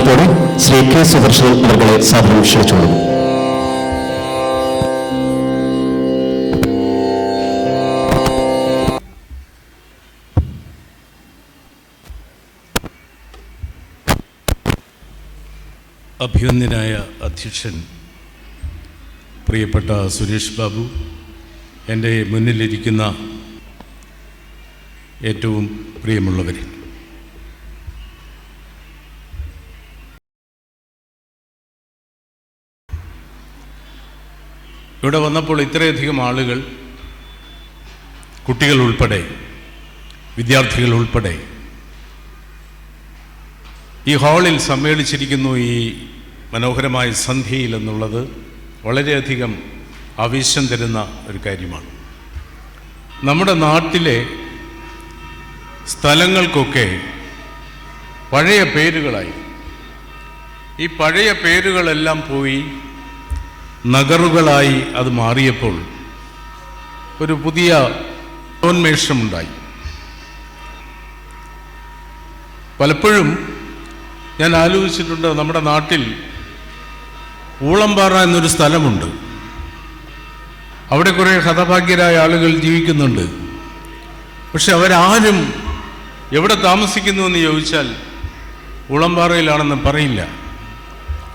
ബഹുമാനത്തോടെ ശ്രീ കെ സുദർശൻ അവരുടെ സാദരം ക്ഷണിച്ചോളൂ. അഭിവന്ദ്യനായ അധ്യക്ഷൻ പ്രിയപ്പെട്ട സുരേഷ് ബാബു, എൻ്റെ മുന്നിലിരിക്കുന്ന ഏറ്റവും പ്രിയമുള്ളവർ, ഇവിടെ വന്നപ്പോൾ ഇത്രയധികം ആളുകൾ, കുട്ടികൾ ഉൾപ്പെടെ, വിദ്യാർത്ഥികൾ ഉൾപ്പെടെ ഈ ഹാളിൽ സമ്മേളിച്ചിരിക്കുന്നു ഈ മനോഹരമായ സന്ധ്യയിൽ എന്നുള്ളത് വളരെയധികം ആവേശം തരുന്ന ഒരു കാര്യമാണ്. നമ്മുടെ നാട്ടിലെ സ്ഥലങ്ങൾക്കൊക്കെ പഴയ പേരുകളായി. ഈ പഴയ പേരുകളെല്ലാം പോയി നഗറുകളായി അത് മാറിയപ്പോൾ ഒരു പുതിയ ഉന്മേഷമുണ്ടായി. പലപ്പോഴും ഞാൻ ആലോചിച്ചിട്ടുണ്ട്, നമ്മുടെ നാട്ടിൽ ഊളംപാറ എന്നൊരു സ്ഥലമുണ്ട്. അവിടെ കുറേ ഹതഭാഗ്യരായ ആളുകൾ ജീവിക്കുന്നുണ്ട്. പക്ഷെ അവരാരും എവിടെ താമസിക്കുന്നു എന്ന് ചോദിച്ചാൽ ഊളംപാറയിലാണെന്ന് പറയില്ല.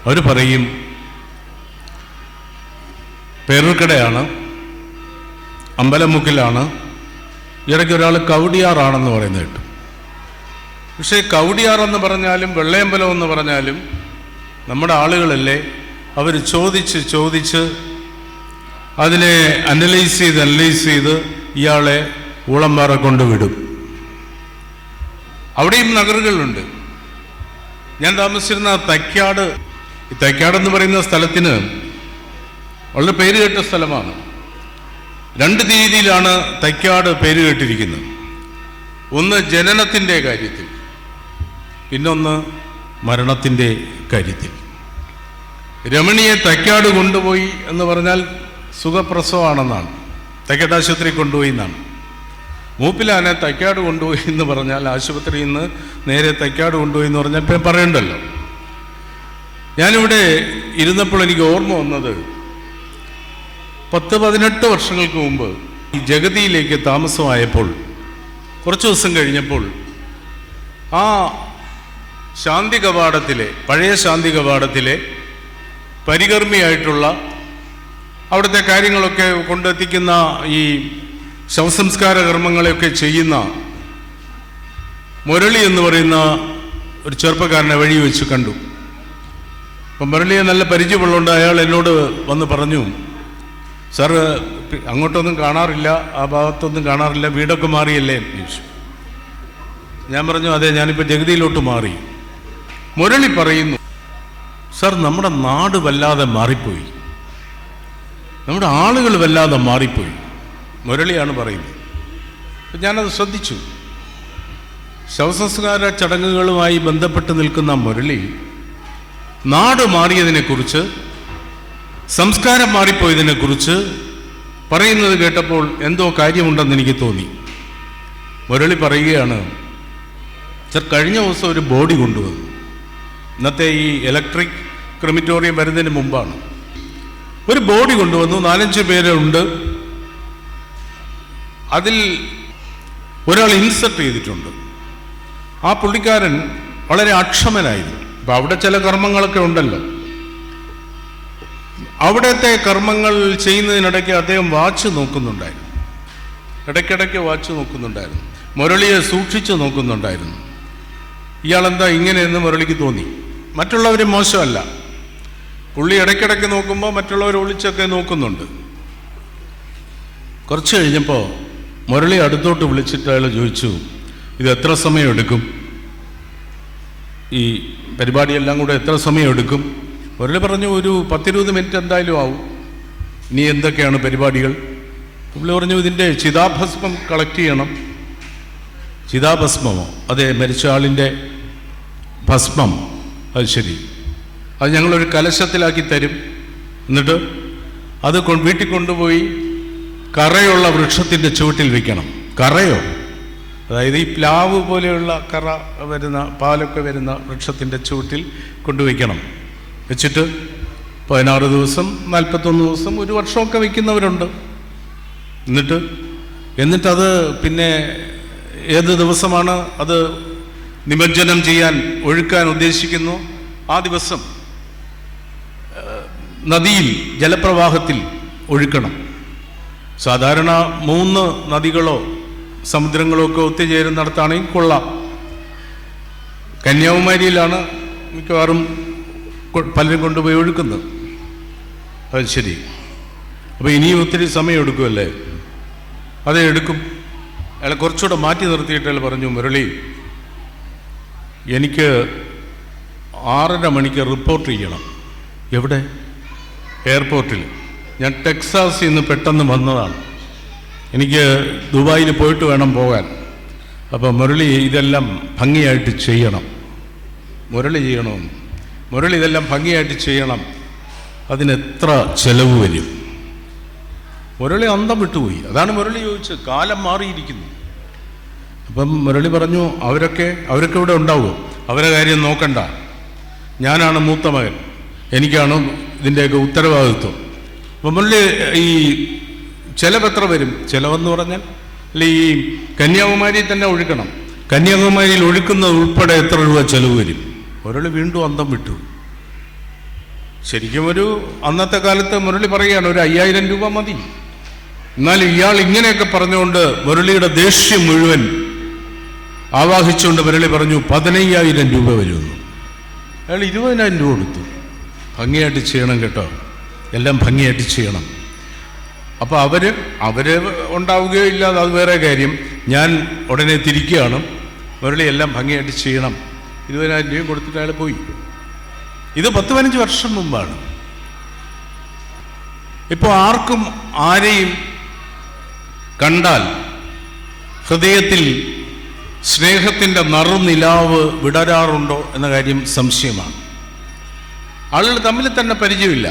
അവർ പറയും പേരൂർക്കടയാണ്, അമ്പലമുക്കിലാണ്, ഇടയ്ക്ക് ഒരാൾ കവടിയാറാണെന്ന് പറയുന്നത് കേട്ടു. പക്ഷേ കവടിയാർ എന്ന് പറഞ്ഞാലും വെള്ളയമ്പലം എന്ന് പറഞ്ഞാലും നമ്മുടെ ആളുകളല്ലേ, അവർ ചോദിച്ച് അതിനെ അനലൈസ് ചെയ്ത് ഇയാളെ ഊളംപാറ കൊണ്ടുവിടും. അവിടെയും നഗറുകളുണ്ട്. ഞാൻ താമസിച്ചിരുന്ന തൈക്കാടെന്ന് പറയുന്ന സ്ഥലത്തിന് വളരെ പേര് കേട്ട സ്ഥലമാണ്. രണ്ട് രീതിയിലാണ് തൈക്കാട് പേര് കേട്ടിരിക്കുന്നത്. ഒന്ന് ജനനത്തിൻ്റെ കാര്യത്തിൽ, പിന്നൊന്ന് മരണത്തിൻ്റെ കാര്യത്തിൽ. രമണിയെ തൈക്കാട് കൊണ്ടുപോയി എന്ന് പറഞ്ഞാൽ സുഖപ്രസവമാണെന്നാണ്, തൈക്കാട് ആശുപത്രി കൊണ്ടുപോയി എന്നാണ്. മൂപ്പിലാനെ തൈക്കാട് കൊണ്ടുപോയി എന്ന് പറഞ്ഞാൽ ആശുപത്രിയിൽ നിന്ന് നേരെ തൈക്കാട് കൊണ്ടുപോയി എന്ന് പറഞ്ഞാൽ ഇപ്പം പറയണ്ടല്ലോ. ഞാനിവിടെ ഇരുന്നപ്പോൾ എനിക്ക് ഓർമ്മ വന്നത് 10-18 വർഷങ്ങൾക്ക് മുമ്പ് ഈ ജഗതിയിലേക്ക് താമസമായപ്പോൾ കുറച്ച് ദിവസം കഴിഞ്ഞപ്പോൾ ആ ശാന്തി കവാടത്തിലെ, പഴയ ശാന്തി കവാടത്തിലെ പരികർമ്മിയായിട്ടുള്ള അവിടുത്തെ കാര്യങ്ങളൊക്കെ കൊണ്ടെത്തിക്കുന്ന ഈ ശവസംസ്കാര കർമ്മങ്ങളെയൊക്കെ ചെയ്യുന്ന മുരളി എന്ന് പറയുന്ന ഒരു ചെറുപ്പക്കാരനെ വഴി വെച്ച് കണ്ടു. അപ്പം മുരളിയെ നല്ല പരിചയമുള്ളതുകൊണ്ട് അയാൾ എന്നോട് വന്ന് പറഞ്ഞു, സാർ അങ്ങോട്ടൊന്നും കാണാറില്ല, ആ ഭാഗത്തൊന്നും കാണാറില്ല, വീടൊക്കെ മാറിയല്ലേ എന്ന് ചോദിച്ചു. ഞാൻ പറഞ്ഞു, അതെ, ഞാനിപ്പോൾ ജഗതിയിലോട്ട് മാറി. മുരളി പറയുന്നു, സാർ നമ്മുടെ നാട് വല്ലാതെ മാറിപ്പോയി, നമ്മുടെ ആളുകൾ വല്ലാതെ മാറിപ്പോയി. മുരളിയാണ് പറയുന്നത്. അപ്പം ഞാനത് ശ്രദ്ധിച്ചു. ശവസംസ്കാര ചടങ്ങുകളുമായി ബന്ധപ്പെട്ട് നിൽക്കുന്ന മുരളി നാട് മാറിയതിനെക്കുറിച്ച്, സംസ്കാരം മാറിപ്പോയതിനെക്കുറിച്ച് പറയുന്നത് കേട്ടപ്പോൾ എന്തോ കാര്യമുണ്ടെന്ന് എനിക്ക് തോന്നി. മുരളി പറയുകയാണ്, സർ, കഴിഞ്ഞ ദിവസം ഒരു ബോഡി കൊണ്ടുവന്നു. ഇന്നത്തെ ഈ ഇലക്ട്രിക് ക്രിമിറ്റോറിയം വരുന്നതിന് മുമ്പാണ്. ഒരു ബോഡി കൊണ്ടുവന്നു, 4-5 പേരുണ്ട്. അതിൽ ഒരാൾ ഇൻസർട്ട് ചെയ്തിട്ടുണ്ട്. ആ പുള്ളിക്കാരൻ വളരെ അക്ഷമനായിരുന്നു. അപ്പം അവിടെ ചില കർമ്മങ്ങളൊക്കെ ഉണ്ടല്ലോ. അവിടുത്തെ കർമ്മങ്ങൾ ചെയ്യുന്നതിനിടയ്ക്ക് അദ്ദേഹം വാച്ച് നോക്കുന്നുണ്ടായിരുന്നു. ഇടയ്ക്കിടയ്ക്ക് വാച്ച് നോക്കുന്നുണ്ടായിരുന്നു. മുരളിയെ സൂക്ഷിച്ച് നോക്കുന്നുണ്ടായിരുന്നു. ഇയാളെന്താ ഇങ്ങനെയെന്ന് മുരളിക്ക് തോന്നി. മറ്റുള്ളവർ മോശമല്ല, പുള്ളി ഇടയ്ക്കിടയ്ക്ക് നോക്കുമ്പോൾ മറ്റുള്ളവർ ഒളിച്ചൊക്കെ നോക്കുന്നുണ്ട്. കുറച്ച് കഴിഞ്ഞപ്പോൾ മുരളി അടുത്തോട്ട് വിളിച്ചിട്ട് അയാൾ ചോദിച്ചു, ഇത് എത്ര സമയം എടുക്കും, ഈ പരിപാടിയെല്ലാം കൂടെ എത്ര സമയം എടുക്കും? മുരളി പറഞ്ഞു, ഒരു 10-20 മിനിറ്റ് എന്തായാലും ആവും. ഇനി എന്തൊക്കെയാണ് പരിപാടികൾ? പുള്ളി പറഞ്ഞു, ഇതിൻ്റെ ചിതാഭസ്മം കളക്ട് ചെയ്യണം. ചിതാഭസ്മമോ? അതെ, മരിച്ച ആളിൻ്റെ ഭസ്മം. അത് ശരി, അത് ഞങ്ങളൊരു കലശത്തിലാക്കി തരും. എന്നിട്ട് അത് വീട്ടിൽ കൊണ്ടുപോയി കറയുള്ള വൃക്ഷത്തിൻ്റെ ചുവട്ടിൽ വെക്കണം. കറയോ? അതായത് ഈ പ്ലാവ് പോലെയുള്ള കറ വരുന്ന പാലൊക്കെ വരുന്ന വൃക്ഷത്തിൻ്റെ ചുവട്ടിൽ കൊണ്ടുവയ്ക്കണം. വെച്ചിട്ട് 16 ദിവസം 41 ദിവസം 1 വർഷമൊക്കെ വയ്ക്കുന്നവരുണ്ട്. എന്നിട്ടത് പിന്നെ ഏത് ദിവസമാണ് അത് നിമജ്ജനം ചെയ്യാൻ ഒഴുക്കാൻ ഉദ്ദേശിക്കുന്നു ആ ദിവസം നദിയിൽ ജലപ്രവാഹത്തിൽ ഒഴുക്കണം. സാധാരണ 3 നദികളോ സമുദ്രങ്ങളോ ഒക്കെ ഒത്തുചേരുന്നിടത്താണെങ്കിൽ കൊള്ളാം. കന്യാകുമാരിയിലാണ് മിക്കവാറും പലരും കൊണ്ടുപോയി ഒഴുക്കുന്നത്. അത് ശരി. അപ്പോൾ ഇനിയും ഒത്തിരി സമയം എടുക്കുമല്ലേ? അതേ എടുക്കും. അയാളെ കുറച്ചുകൂടെ മാറ്റി നിർത്തിയിട്ട് അയാൾ പറഞ്ഞു, മുരളി, എനിക്ക് 6:30 മണിക്ക് റിപ്പോർട്ട് ചെയ്യണം. എവിടെ? എയർപോർട്ടിൽ. ഞാൻ ടെക്സാസിൽ നിന്ന് പെട്ടെന്ന് വന്നതാണ്. എനിക്ക് ദുബായിൽ പോയിട്ട് വേണം പോകാൻ. അപ്പോൾ മുരളി ഇതെല്ലാം ഭംഗിയായിട്ട് ചെയ്യണം. മുരളി ഇതെല്ലാം ഭംഗിയായിട്ട് ചെയ്യണം. അതിനെത്ര ചെലവ് വരും? മുരളി അന്തം വിട്ടുപോയി. അതാണ് മുരളി ചോദിച്ചത്. കാലം മാറിയിരിക്കുന്നു. അപ്പം മുരളി പറഞ്ഞു, അവരൊക്കെ ഇവിടെ ഉണ്ടാവുമോ? അവരെ കാര്യം നോക്കണ്ട, ഞാനാണ് മൂത്ത മകൻ, എനിക്കാണ് ഇതിൻ്റെയൊക്കെ ഉത്തരവാദിത്വം. അപ്പം മുരളി ഈ ചിലവ് എത്ര വരും? ചിലവെന്ന് പറഞ്ഞാൽ ഈ കന്യാകുമാരിയിൽ തന്നെ ഒഴുക്കണം. കന്യാകുമാരിയിൽ ഒഴുക്കുന്നത് ഉൾപ്പെടെ എത്ര രൂപ ചിലവ് വരും? മുരളി വീണ്ടും അന്തം വിട്ടു. ശരിക്കും അന്നത്തെ കാലത്ത് മുരളി പറയുകയാണ്, ഒരു 5000 രൂപ മതി. എന്നാൽ ഇയാൾ ഇങ്ങനെയൊക്കെ പറഞ്ഞുകൊണ്ട് മുരളിയുടെ ദേഷ്യം മുഴുവൻ ആവാഹിച്ചുകൊണ്ട് മുരളി പറഞ്ഞു 15000 രൂപ വരുമെന്ന്. അയാൾ 20000 രൂപ കൊടുത്തു. ഭംഗിയായിട്ട് ചെയ്യണം കേട്ടോ, എല്ലാം ഭംഗിയായിട്ട് ചെയ്യണം. അപ്പോൾ അവര് ഉണ്ടാവുകയോ ഇല്ലാതെ അത് വേറെ കാര്യം. ഞാൻ ഉടനെ തിരിക്കുകയാണ്. മുരളി എല്ലാം ഭംഗിയായിട്ട് ചെയ്യണം. 20000 രൂപയും കൊടുത്തിട്ട് അയാൾ പോയി. ഇത് 10-15 വർഷം മുമ്പാണ്. ഇപ്പോൾ ആർക്കും ആരെയും കണ്ടാൽ ഹൃദയത്തിൽ സ്നേഹത്തിൻ്റെ നറുനിലാവ് വിടരാറുണ്ടോ എന്ന കാര്യം സംശയമാണ്. ആളുകൾ തമ്മിൽ തന്നെ പരിചയമില്ല.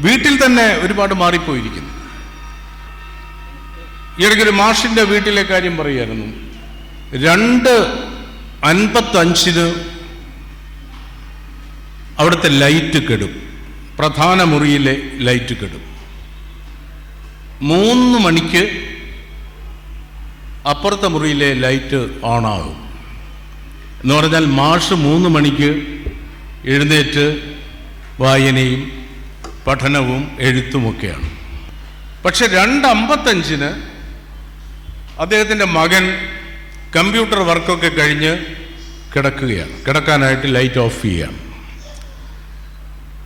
വീട്ടിൽ തന്നെ ഒരുപാട് മാറിപ്പോയിരിക്കുന്നു. ഈയിടയ്ക്കൊരു മാഷിൻ്റെ വീട്ടിലെ കാര്യം പറയുമായിരുന്നു. 2:55 അവിടുത്തെ ലൈറ്റ് കെടും. പ്രധാന മുറിയിലെ ലൈറ്റ് കെടും. 3 മണിക്ക് അപ്പുറത്തെ മുറിയിലെ ലൈറ്റ് ഓണാകും. എന്ന് പറഞ്ഞാൽ മാഷ് 3 മണിക്ക് എഴുന്നേറ്റ് വായനയും പഠനവും എഴുത്തുമൊക്കെയാണ്. പക്ഷെ 2:55 അദ്ദേഹത്തിൻ്റെ മകൻ കമ്പ്യൂട്ടർ വർക്കൊക്കെ കഴിഞ്ഞ് കിടക്കുകയാണ്. കിടക്കാനായിട്ട് ലൈറ്റ് ഓഫ് ചെയ്യുകയാണ്.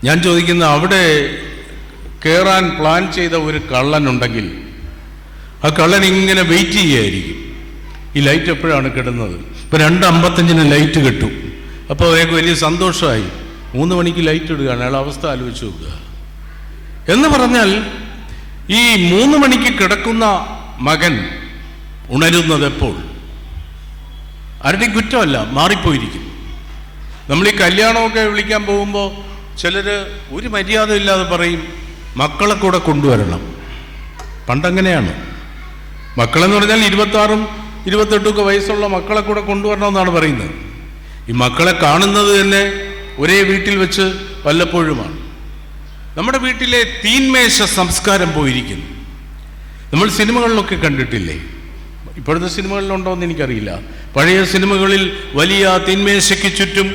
ഞാൻ ചോദിക്കുന്ന, അവിടെ കയറാൻ പ്ലാൻ ചെയ്ത ഒരു കള്ളനുണ്ടെങ്കിൽ ആ കള്ളൻ ഇങ്ങനെ വെയിറ്റ് ചെയ്യുകയായിരിക്കും, ഈ ലൈറ്റ് എപ്പോഴാണ് കിടുന്നത്. ഇപ്പോൾ 2:55 ലൈറ്റ് കിട്ടും. അപ്പോൾ അയാൾക്ക് വലിയ സന്തോഷമായി. 3 മണിക്ക് ലൈറ്റ് ഇടുകയാണ്. അയാളുടെ അവസ്ഥ ആലോചിച്ച് നോക്കുക. എന്ന് പറഞ്ഞാൽ ഈ 3 മണിക്ക് കിടക്കുന്ന മകൻ ഉണരുന്നത് എപ്പോൾ? ആരുടെയും കുറ്റമല്ല, മാറിപ്പോയിരിക്കുന്നു. നമ്മൾ ഈ കല്യാണമൊക്കെ വിളിക്കാൻ പോകുമ്പോൾ ചിലർ ഒരു മര്യാദ ഇല്ലാതെ പറയും, മക്കളെ കൂടെ കൊണ്ടുവരണം. പണ്ടങ്ങനെയാണ്. മക്കളെന്ന് പറഞ്ഞാൽ 26ഉം 28ഒക്കെ വയസ്സുള്ള മക്കളെ കൂടെ കൊണ്ടുവരണമെന്നാണ് പറയുന്നത്. ഈ മക്കളെ കാണുന്നത് തന്നെ ഒരേ വീട്ടിൽ വെച്ച് വല്ലപ്പോഴുമാണ്. നമ്മുടെ വീട്ടിലെ തീന്മേശ സംസ്കാരം പോയിരിക്കുന്നു. നമ്മൾ സിനിമകളിലൊക്കെ കണ്ടിട്ടില്ലേ? ഇപ്പോഴത്തെ സിനിമകളിലുണ്ടോ എന്ന് എനിക്കറിയില്ല. പഴയ സിനിമകളിൽ വലിയ തീന്മേശയ്ക്ക് ചുറ്റും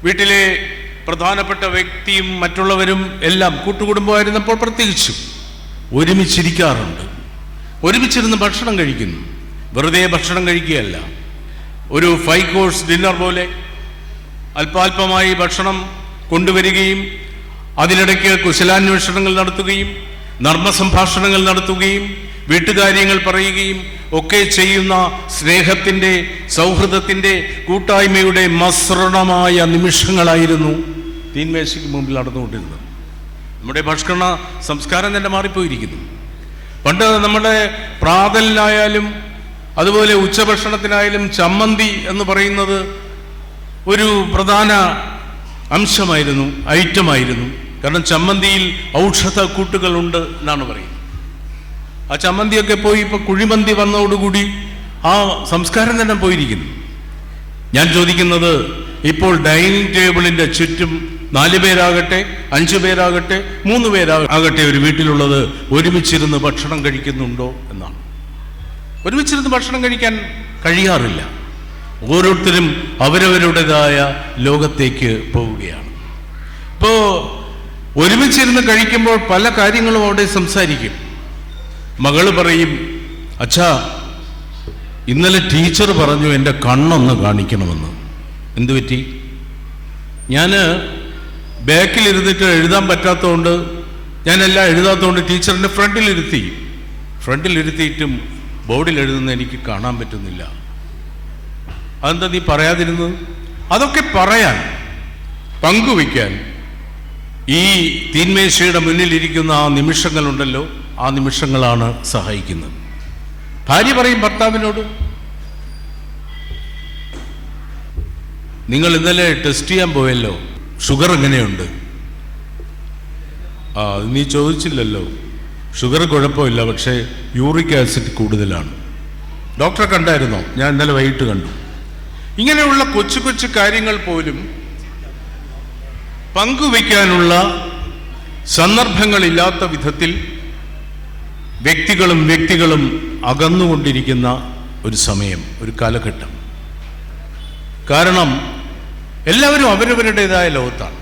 വീട്ടിലെ പ്രധാനപ്പെട്ട വ്യക്തിയും മറ്റുള്ളവരും എല്ലാം കൂട്ടുകുടുംബമായിരുന്നപ്പോൾ പ്രത്യേകിച്ചും ഒരുമിച്ചിരിക്കാറുണ്ട്. ഒരുമിച്ചിരുന്ന് ഭക്ഷണം കഴിക്കുന്നു. വെറുതെ ഭക്ഷണം കഴിക്കുകയല്ല, ഒരു 5 കോഴ്സ് ഡിന്നർ പോലെ അല്പാൽപമായി ഭക്ഷണം കൊണ്ടുവരികയും അതിനിടയ്ക്ക് കുശലാന്വേഷണങ്ങൾ നടത്തുകയും നർമ്മസംഭാഷണങ്ങൾ നടത്തുകയും വീട്ടുകാര്യങ്ങൾ പറയുകയും ഒക്കെ ചെയ്യുന്ന സ്നേഹത്തിൻ്റെ, സൗഹൃദത്തിൻ്റെ, കൂട്ടായ്മയുടെ മസൃണമായ നിമിഷങ്ങളായിരുന്നു തീന്മേശയ്ക്ക് മുമ്പിൽ നടന്നുകൊണ്ടിരുന്നത്. നമ്മുടെ ഭക്ഷണ സംസ്കാരം തന്നെ മാറിപ്പോയിരിക്കുന്നു. പണ്ട് നമ്മുടെ പ്രാതലിനായാലും അതുപോലെ ഉച്ചഭക്ഷണത്തിനായാലും ചമ്മന്തി എന്ന് പറയുന്നത് ഒരു പ്രധാന അംശമായിരുന്നു, ഐറ്റമായിരുന്നു. കാരണം ചമ്മന്തിയിൽ ഔഷധ കൂട്ടുകളുണ്ട് എന്നാണ് പറയുന്നത്. ആ ചമ്മന്തിയൊക്കെ പോയി ഇപ്പോൾ കുഴിമന്തി വന്നതോടുകൂടി ആ സംസ്കാരം തന്നെ പോയിരിക്കുന്നു. ഞാൻ ചോദിക്കുന്നത്, ഇപ്പോൾ ഡൈനിങ് ടേബിളിൻ്റെ ചുറ്റും 4 പേരാകട്ടെ 5 പേരാകട്ടെ 3 പേരാകട്ടെ ഒരു വീട്ടിലുള്ളത് ഒരുമിച്ചിരുന്ന് ഭക്ഷണം കഴിക്കുന്നുണ്ടോ എന്നാണ്. ഒരുമിച്ചിരുന്ന് ഭക്ഷണം കഴിക്കാൻ കഴിയാറില്ല. ഓരോരുത്തരും അവരവരുടേതായ ലോകത്തേക്ക് പോവുകയാണ്. ഇപ്പോൾ ഒരുമിച്ചിരുന്ന് കഴിക്കുമ്പോൾ പല കാര്യങ്ങളും അവിടെ സംസാരിക്കും. മകള് പറയും, അച്ഛാ ഇന്നലെ ടീച്ചർ പറഞ്ഞു എൻ്റെ കണ്ണൊന്ന് കാണിക്കണമെന്ന്. എന്തു പറ്റി? ഞാൻ ബാക്കിലിരുന്നിട്ട് എഴുതാൻ പറ്റാത്തതുകൊണ്ട്, ഞാനെല്ലാം എഴുതാത്തതുകൊണ്ട് ടീച്ചറിൻ്റെ ഫ്രണ്ടിലിരുത്തിയിട്ടും ബോർഡിൽ എഴുതുന്ന എനിക്ക് കാണാൻ പറ്റുന്നില്ല. അതെന്താ നീ പറയാതിരുന്നത്? അതൊക്കെ പറയാൻ, പങ്കുവയ്ക്കാൻ ഈ തീന്മേശയുടെ മുന്നിലിരിക്കുന്ന ആ നിമിഷങ്ങളുണ്ടല്ലോ, ആ നിമിഷങ്ങളാണ് സഹായിക്കുന്നത്. ഭാര്യ പറയും ഭർത്താവിനോട്, നിങ്ങൾ ഇന്നലെ ടെസ്റ്റ് ചെയ്യാൻ പോയല്ലോ, ഷുഗർ എങ്ങനെയുണ്ട്? നീ ചോദിച്ചില്ലല്ലോ. ഷുഗർ കുഴപ്പമില്ല, പക്ഷേ യൂറിക് ആസിഡ് കൂടുതലാണ്. ഡോക്ടറെ കണ്ടായിരുന്നോ? ഞാൻ ഇന്നലെ വൈകിട്ട് കണ്ടു. ഇങ്ങനെയുള്ള കൊച്ചു കൊച്ചു കാര്യങ്ങൾ പോലും പങ്കുവയ്ക്കാനുള്ള സന്ദർഭങ്ങളില്ലാത്ത വിധത്തിൽ വ്യക്തികളും അകന്നുകൊണ്ടിരിക്കുന്ന ഒരു സമയം, ഒരു കാലഘട്ടം. കാരണം എല്ലാവരും അവരവരുടേതായ ലോകത്താണ്.